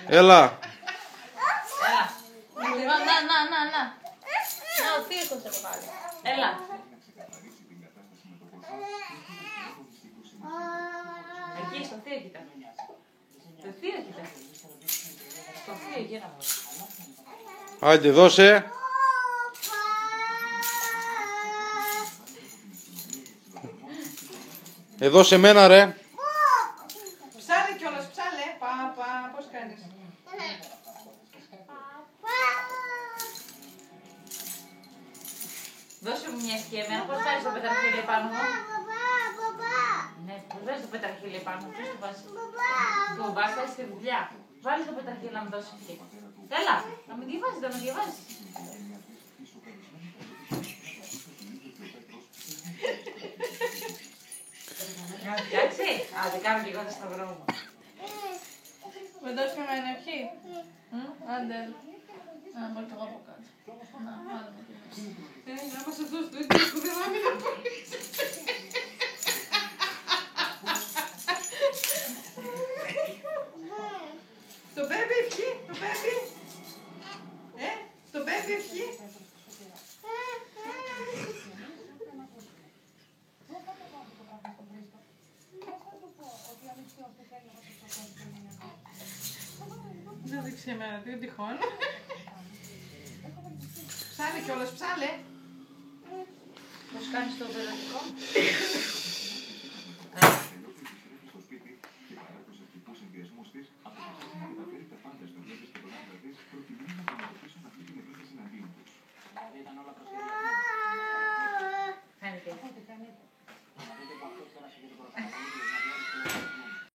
Έλα. Να. Ο θείος θα το βάλει. Έλα. Εκεί στο θείο κοίτα. Το θείο κοίτα. Στο θείο γύρω. Άντε δώσε. Εδώ σε μένα ρε. Ψάλε κιόλας, ψάλε. Παπα, πώς κάνεις. Δώσε μου μια σκιά εμένα, πώς βάζεις το πετραχίλι πάνω μου. Ναι, πώς βάζεις το πετραχίλι πάνω μου, ποιος το βάζει. Το βάζεις, θα είσαι στη δουλειά. Βάλεις το πετραχίλι να μου δώσεις εκεί. Έλα, να με διαβάζεις, να με διαβάζεις. Εντάξει, άντε κάνω και εγώ το σταυρό μου. Με δώσεις και εμένα ευχή. Άντε. Να μπορώ και εγώ από κάτω. Να, βάλε με τη μέση. Να μας εδώ στο ίδιο που δεν άμει να πεις. Το μπέμπι ευχή, το μπέμπι. Το μπέμπι ευχή. Δεν δείξει εμένα, τι τυχόν. Ψάλε κιόλας, ψάλε. Πώς κάνεις το παιδευτικό.